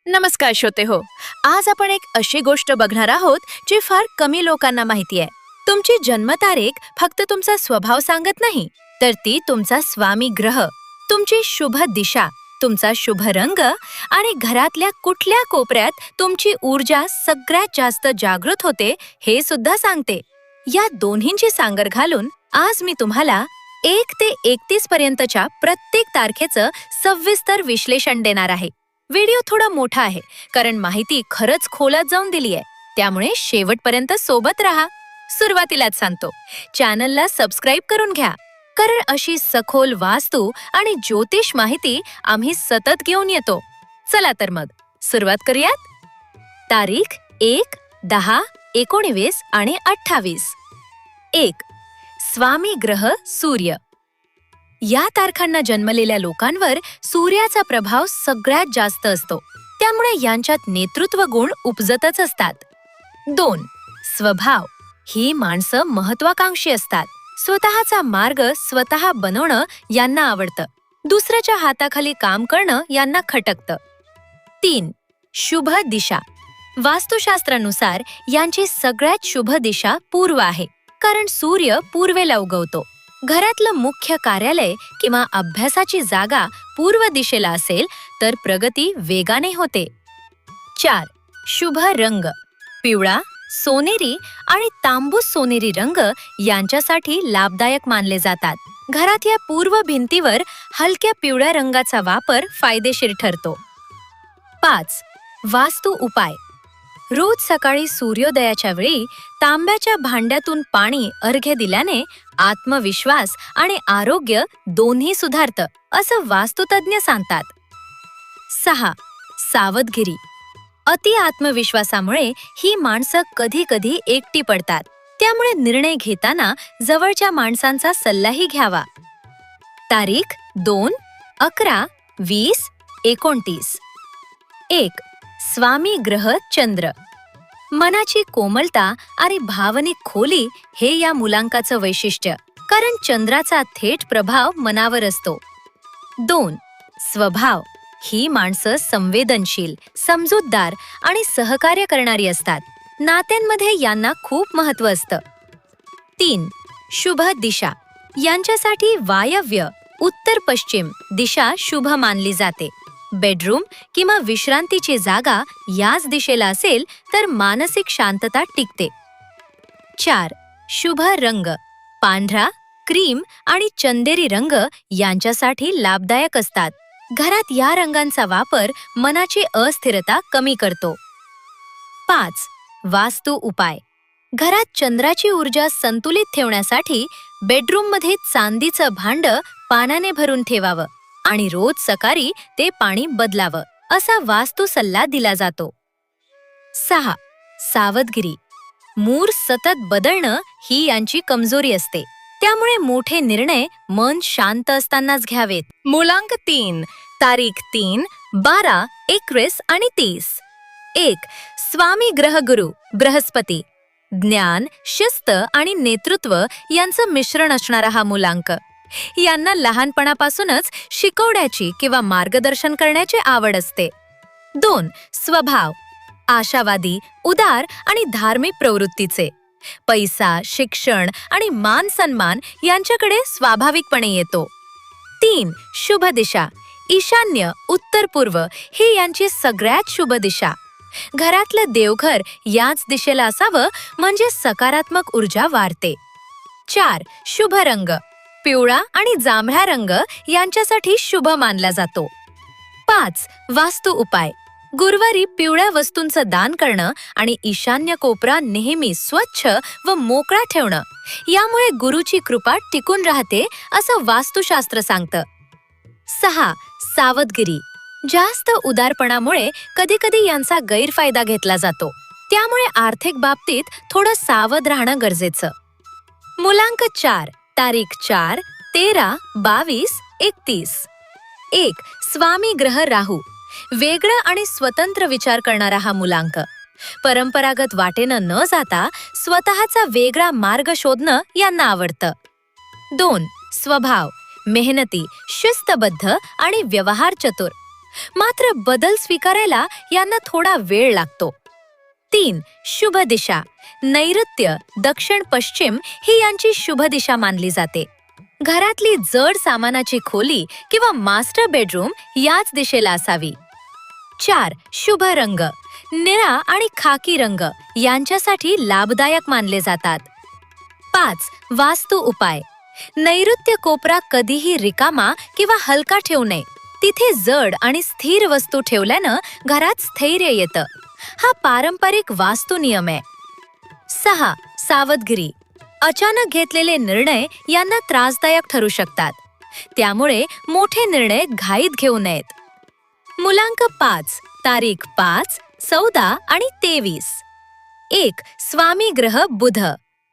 नमस्कार श्रोते हो. आज आपण एक अशी गोष्ट बघणार आहोत जी फार कमी लोकांना माहिती आहे. तुमची जन्मतारीख फक्त तुमचा स्वभाव सांगत नाही, तर ती तुमचा स्वामी ग्रह, तुमची शुभ दिशा, तुमचा शुभ रंग आणि घरातल्या कुठल्या कोपऱ्यात तुमची ऊर्जा सगळ्यात जास्त जागृत होते हे सुद्धा सांगते. या दोन्हींची सांगड घालून आज मी तुम्हाला 1 ते 31 पर्यंतच्या प्रत्येक तारखेचं सविस्तर विश्लेषण देणार आहे. व्हिडिओ थोडा मोठा आहे कारण माहिती खरंच खोलात जाऊन दिली आहे, त्यामुळे शेवटपर्यंत सोबत राहा. सुरुवातीलाच सांगतो, चॅनलला सबस्क्राईब करून घ्या, कारण अशी सखोल वास्तू आणि ज्योतिष माहिती आम्ही सतत घेऊन येतो. चला तर मग सुरुवात करूयात. तारीख 1, 10, 19 आणि 28. 1. स्वामी ग्रह सूर्य. या तारखांना जन्मलेल्या लोकांवर सूर्याचा प्रभाव सगळ्यात जास्त असतो, त्यामुळे यांच्यात नेतृत्व गुण उपजतच असतात. 2. स्वभाव. ही माणसं महत्वाकांक्षी असतात. स्वतःचा मार्ग स्वतः बनवणं यांना आवडतं. दुसऱ्याच्या हाताखाली काम करणं यांना खटकतं. 3. शुभ दिशा. वास्तुशास्त्रानुसार यांची सगळ्यात शुभ दिशा पूर्व आहे, कारण सूर्य पूर्वेला उगवतो. घरातलं मुख्य कार्यालय किंवा अभ्यासाची जागा पूर्व दिशेला असेल तर प्रगती वेगाने होते. 4. शुभ रंग. पिवळा, सोनेरी आणि तांबूस सोनेरी रंग यांच्यासाठी लाभदायक मानले जातात. घरात या पूर्व भिंतीवर हलक्या पिवळ्या रंगाचा वापर फायदेशीर ठरतो. 5. वास्तू उपाय. रोज सकाळी सूर्योदयाच्या वेळी तांब्याच्या भांड्यातून पाणी अर्घ्य दिल्याने आत्मविश्वास आणि आरोग्य दोन्ही सुधारतं, असं वास्तुतज्ञ सांगतात. 6. सावधगिरी. अति आत्मविश्वासामुळे ही माणसं कधी कधी एकटी पडतात, त्यामुळे निर्णय घेताना जवळच्या माणसांचा सल्लाही घ्यावा. तारीख 2, 11, 20, 29. 1. स्वामी ग्रह चंद्र. मनाची कोमलता आणि भावनिक खोली हे या मुलांकाचं वैशिष्ट्य, कारण चंद्राचा थेट प्रभाव मनावर असतो. 2. स्वभाव. ही माणसं संवेदनशील, समजूतदार आणि सहकार्य करणारी असतात. नात्यांमध्ये यांना खूप महत्त्व असतं. 3. शुभ दिशा. यांच्यासाठी वायव्य, उत्तर पश्चिम दिशा शुभ मानली जाते. बेडरूम किंवा विश्रांतीची जागा याच दिशेला असेल तर मानसिक शांतता टिकते. 4. शुभ रंग. पांढरा, क्रीम आणि चंदेरी रंग यांच्यासाठी लाभदायक असतात. घरात या रंगांचा वापर मनाची अस्थिरता कमी करतो. 5. वास्तू उपाय. घरात चंद्राची ऊर्जा संतुलित ठेवण्यासाठी बेडरूममध्ये चांदीचं भांड पाण्याने भरून ठेवावं आणि रोज सकाळी ते पाणी बदलावं, असा वास्तू सल्ला दिला जातो. 6. सावधगिरी. मूड सतत बदलणं ही यांची कमजोरी असते, त्यामुळे मोठे निर्णय मन शांत असतानाच घ्यावेत. मुलांक 3. तारीख 3, 12, 21 आणि 30. 1. स्वामी ग्रह गुरु बृहस्पती. ज्ञान, शिस्त आणि नेतृत्व यांचं मिश्रण असणारा हा मुलांक. यांना लहानपणापासूनच शिकवण्याची किंवा मार्गदर्शन करण्याची आवड असते. 2. स्वभाव. आशावादी, उदार आणि धार्मिक प्रवृत्तीचे. पैसा, शिक्षण आणि मान सन्मान यांच्याकडे स्वाभाविकपणे येतो. 3. शुभ दिशा. ईशान्य, उत्तर पूर्व ही यांची सगळ्यात शुभ दिशा. घरातलं देवघर याच दिशेला असावं, म्हणजे सकारात्मक ऊर्जा वाढते. 4. शुभ रंग. पिवळा आणि जांभळा रंग यांच्यासाठी शुभ मानला जातो. 5. वास्तू उपाय. गुरुवारी पिवळ्या वस्तूंचं दान करणं आणि ईशान्य कोपरा नेहमी स्वच्छ व मोकळा ठेवणं, यामुळे गुरुची कृपा टिकून राहते, असं वास्तुशास्त्र सांगतं. 6. सावधगिरी. जास्त उदारपणामुळे कधीकधी यांचा गैरफायदा घेतला जातो, त्यामुळे आर्थिक बाबतीत थोडं सावध राहणं गरजेचं. मुलांक 4. तारीख 4, 13, 22, 31. 1. स्वामी ग्रह राहू. वेगळं आणि स्वतंत्र विचार करणारा हा मुलांक. परंपरागत वाटेनं न जाता स्वतःचा वेगळा मार्ग शोधणं यांना आवडतं. 2. स्वभाव. मेहनती, शिस्तबद्ध आणि व्यवहार चतुर. मात्र बदल स्वीकारायला यांना थोडा वेळ लागतो. 3. शुभ दिशा. नैऋत्य, दक्षिण, पश्चिम ही यांची शुभ दिशा मानली जाते. घरातली जड सामानाची खोली किंवा मास्टर बेडरूम याच दिशेला असावी. 4. शुभ रंग. निळा आणि खाकी रंग यांच्यासाठी लाभदायक मानले जातात. 5. वास्तू उपाय. नैऋत्य कोपरा कधीही रिकामा किंवा हलका ठेवू नये. तिथे जड आणि स्थिर वस्तू ठेवल्यानं घरात स्थैर्य येतं. हा पारंपरिक वास्तू नियम आहे. 6. सावधगिरी. अचानक घेतलेले निर्णय यांना त्रासदायक ठरू शकतात. त्यामुळे मोठे निर्णय घाईत घेऊ नयेत. मुलांक 5. तारीख 5, 14 आणि 23. 1. स्वामी ग्रह बुध.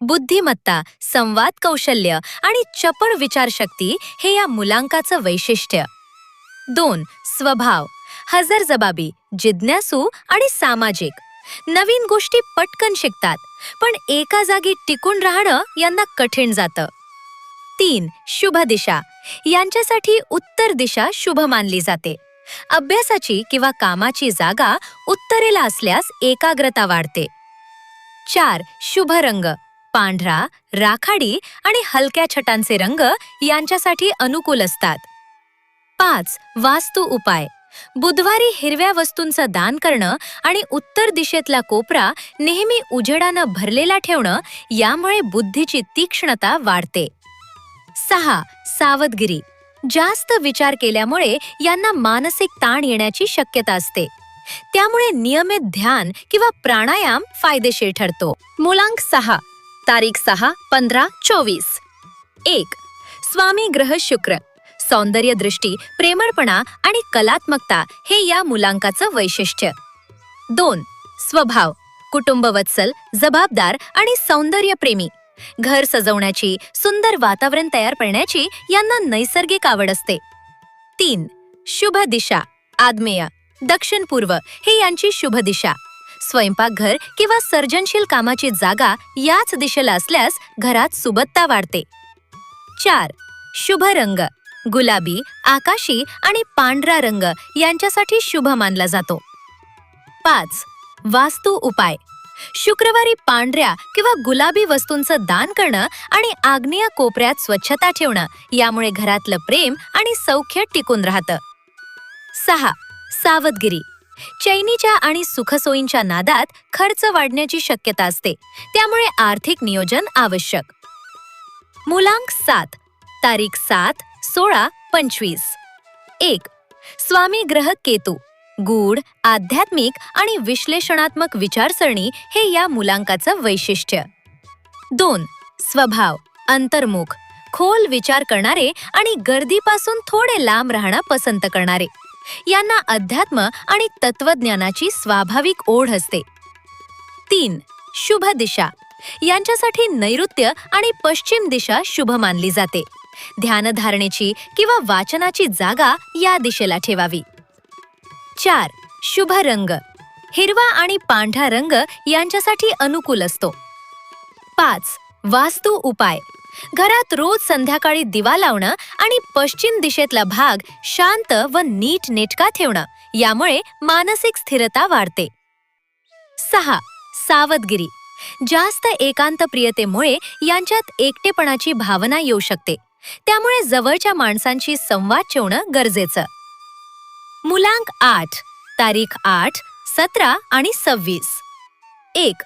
बुद्धिमत्ता, संवाद कौशल्य आणि चपळ विचारशक्ती हे या मुलांकाचं वैशिष्ट्य. 2. स्वभाव. हजरजबाबी, जिज्ञासू आणि सामाजिक. नवीन गोष्टी पटकन शिकतात, पण एका जागी टिकून राहणं यांना कठीण जातं. 3. शुभ दिशा. यांच्यासाठी उत्तर दिशा शुभ मानली जाते. अभ्यासाची किंवा कामाची जागा उत्तरेला असल्यास एकाग्रता वाढते. 4. शुभ रंग. पांढरा, राखाडी आणि हलक्या छटांचे रंग यांच्यासाठी अनुकूल असतात. 5. वास्तू उपाय. बुधवारी हिरव्या वस्तूंचं दान करणं आणि उत्तर दिशेतला कोपरा नेहमी उजेडानं भरलेला ठेवणं यामुळे बुद्धीची तीक्ष्णता वाढते. 6. सावधगिरी. जास्त विचार केल्यामुळे यांना मानसिक ताण येण्याची शक्यता असते. त्यामुळे नियमित ध्यान किंवा प्राणायाम फायदेशीर ठरतो. मुलांक 6. तारीख 6, 15, 24. 1. स्वामी ग्रह शुक्र. सौंदर्य दृष्टी, प्रेमळपणा आणि कलात्मकता हे या मुलांकाचं वैशिष्ट्य. 2. स्वभाव. कुटुंबवत्सल, जबाबदार आणि सौंदर्यप्रेमी. घर सजवण्याची, सुंदर वातावरण तयार करण्याची यांना नैसर्गिक आवड असते. 3. शुभ दिशा. आग्नेय, दक्षिण पूर्व हे यांची शुभ दिशा. स्वयंपाकघर किंवा सर्जनशील कामाची जागा याच दिशेला असल्यास घरात सुबत्ता वाढते. 4. शुभ रंग. गुलाबी, आकाशी आणि पांढरा रंग यांच्यासाठी शुभ मानला जातो. 5. वास्तू उपाय. शुक्रवारी पांढऱ्या किंवा गुलाबी वस्तूंचं दान करणं आणि आग्नेय कोपऱ्यात स्वच्छता ठेवणं यामुळे घरातलं प्रेम आणि सौख्य टिकून राहतं. 6. सावधगिरी. चैनीच्या आणि सुखसोयींच्या नादात खर्च वाढण्याची शक्यता असते. त्यामुळे आर्थिक नियोजन आवश्यक. मुलांक 7. तारीख 7, 16, 25. 1. स्वामी ग्रह केतू. गूढ, आध्यात्मिक आणि विश्लेषणात्मक विचारसरणी हे या मुलांकाचं वैशिष्ट्य. 2. स्वभाव. अंतर्मुख, खोल विचार करणारे आणि गर्दीपासून थोडे लांब राहणं पसंत करणारे. यांना अध्यात्म आणि तत्वज्ञानाची स्वाभाविक ओढ असते. 3. शुभ दिशा. यांच्यासाठी नैऋत्य आणि पश्चिम दिशा शुभ मानली जाते. ध्यानधारणेची किंवा वाचनाची जागा या दिशेला ठेवावी. 4. शुभ रंग. हिरवा आणि पांढरा रंग यांच्यासाठी अनुकूल असतो. 5. वास्तू उपाय. घरात रोज संध्याकाळी दिवा लावणं आणि पश्चिम दिशेतला भाग शांत व नीटनेटका ठेवणं यामुळे मानसिक स्थिरता वाढते. 6. सावधगिरी. जास्त एकांतप्रियतेमुळे यांच्यात एकटेपणाची भावना येऊ शकते. त्यामुळे जवळच्या माणसांशी संवाद ठेवणं गरजेचं. मुलांक 8. तारीख 8, 17 आणि 26. 1.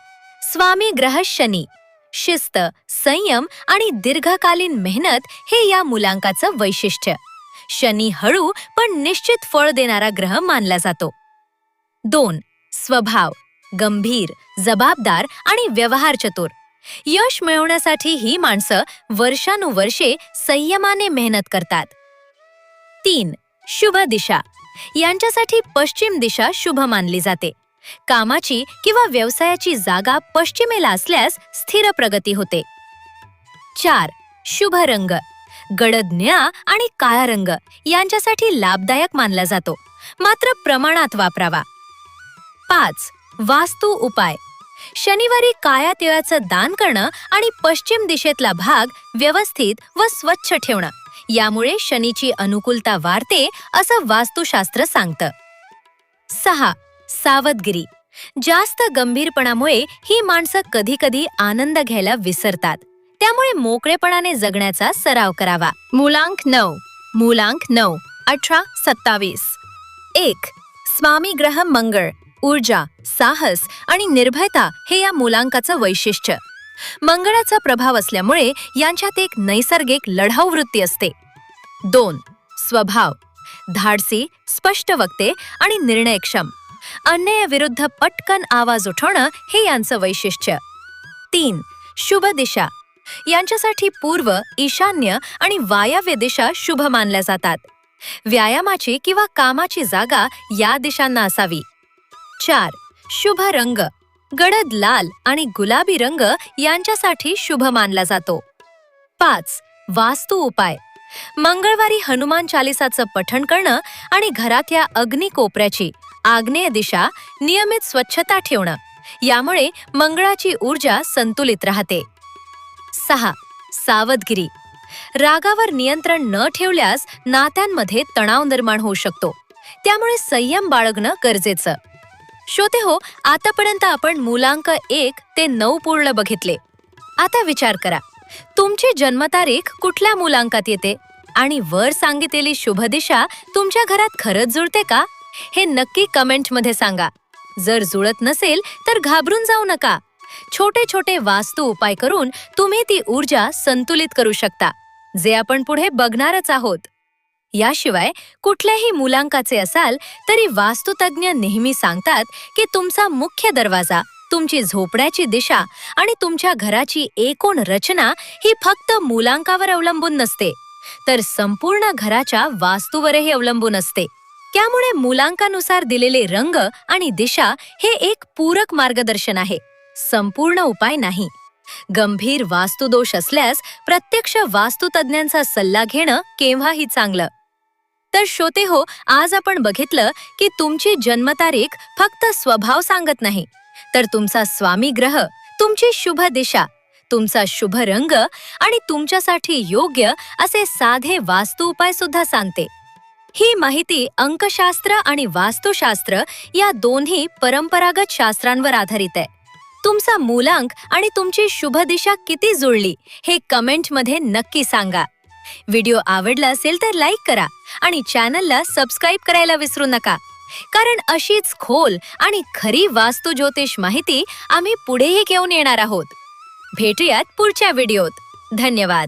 स्वामी ग्रह शनी. शिस्त, संयम आणि दीर्घकालीन मेहनत हे या मुलांकाचं वैशिष्ट्य. शनी हळू पण निश्चित फळ देणारा ग्रह मानला जातो. 2. स्वभाव. गंभीर, जबाबदार आणि व्यवहार चतुर. यश मिळवण्यासाठी ही माणसं वर्षानुवर्षे संयमाने मेहनत करतात. 3. शुभ दिशा. यांच्यासाठी पश्चिम दिशा शुभ मानली जाते. कामाची किंवा व्यवसायाची जागा पश्चिमेला असल्यास स्थिर प्रगती होते. 4. शुभ रंग. गडद निळा आणि काळा रंग यांच्यासाठी लाभदायक मानला जातो, मात्र प्रमाणात वापरावा. 5. वास्तू उपाय. शनिवारी काळ्या तिळाचं दान करणं आणि पश्चिम दिशेतला भाग व्यवस्थित व स्वच्छ ठेवणं यामुळे शनीची अनुकूलता वाढते असं वास्तुशास्त्र सांगतं. 6. सावधगिरी. जास्त गंभीरपणामुळे ही माणसं कधी-कधी आनंद घ्यायला विसरतात. त्यामुळे मोकळेपणाने जगण्याचा सराव करावा. मूलांक 9. मूलांक 9, 18, 27. 1. स्वामी ग्रह मंगळ. ऊर्जा, साहस आणि निर्भयता हे या मूलांकाचं वैशिष्ट्य. मंगळाचा प्रभाव असल्यामुळे यांच्यात एक नैसर्गिक लढाऊ वृत्ती असते. 2. स्वभाव. धाडसी, स्पष्ट वक्ते आणि निर्णयक्षम. अन्यायाविरुद्ध पटकन आवाज उठवणं हे यांचं वैशिष्ट्य. 3. शुभ दिशा. यांच्यासाठी पूर्व, ईशान्य आणि वायव्य दिशा शुभ मानल्या जातात. व्यायामाची किंवा कामाची जागा या दिशांना असावी. 4. शुभ रंग. गडद लाल आणि गुलाबी रंग यांच्यासाठी शुभ मानला जातो. 5. वास्तु उपाय. मंगळवारी हनुमान चालिसाचं पठण करणं आणि घरातल्या अग्नी कोपऱ्याची आग्नेय दिशा नियमित स्वच्छता ठेवणं. यामुळे मंगळाची ऊर्जा संतुलित राहते. 6. सावधगिरी. रागावर नियंत्रण न ठेवल्यास नात्यांमध्ये तणाव निर्माण होऊ शकतो. त्यामुळे संयम बाळगणं गरजेचं. श्रोतेहो, आतापर्यंत आपण मूलांक 1 ते 9 पूर्ण बघितले. आता विचार करा, तुमची जन्मतारीख कुठल्या मूलांकात येते आणि वर सांगितलेली शुभ दिशा तुमच्या घरात खरंच जुळते का? हे नक्की कमेंटमध्ये सांगा. जर जुळत नसेल तर घाबरून जाऊ नका. छोटे छोटे वास्तू उपाय करून तुम्ही ती ऊर्जा संतुलित करू शकता, जे आपण पुढे बघणारच आहोत. याशिवाय कुठल्याही मूलांकाचे असाल तरी वास्तुतज्ञ नेहमी सांगतात की तुमचा मुख्य दरवाजा, तुमची झोपण्याची दिशा आणि तुमच्या घराची एकूण रचना ही फक्त मूलांकावर अवलंबून नसते, तर संपूर्ण घराच्या वास्तूवरही अवलंबून असते. त्यामुळे मूलांकानुसार दिलेले रंग आणि दिशा हे एक पूरक मार्गदर्शन आहे, संपूर्ण उपाय नाही. गंभीर वास्तुदोष असल्यास प्रत्यक्ष वास्तुतज्ञांचा सल्ला घेणं केव्हाही चांगलं. तर श्रोतेहो, आज आपण बघितलं की तुमची जन्मतारीख फक्त स्वभाव सांगत नाही, तर तुमचा स्वामी ग्रह, तुमची शुभ दिशा, तुमचा शुभ रंग आणि तुमच्यासाठी योग्य असे साधे वास्तु उपाय सुद्धा सांगते. ही माहिती अंकशास्त्र आणि वास्तुशास्त्र या दोन्ही परंपरागत शास्त्रांवर आधारित आहे. तुमचा मूलांक आणि तुमची शुभ दिशा किती जुळली हे कमेंटमध्ये नक्की सांगा. व्हिडिओ आवडला असेल तर लाईक करा आणि चॅनलला सबस्क्राईब करायला विसरू नका, कारण अशीच खोल आणि खरी वास्तु ज्योतिष माहिती आम्ही पुढेही घेऊन येणार आहोत. भेटूयात पुढच्या व्हिडिओत. धन्यवाद.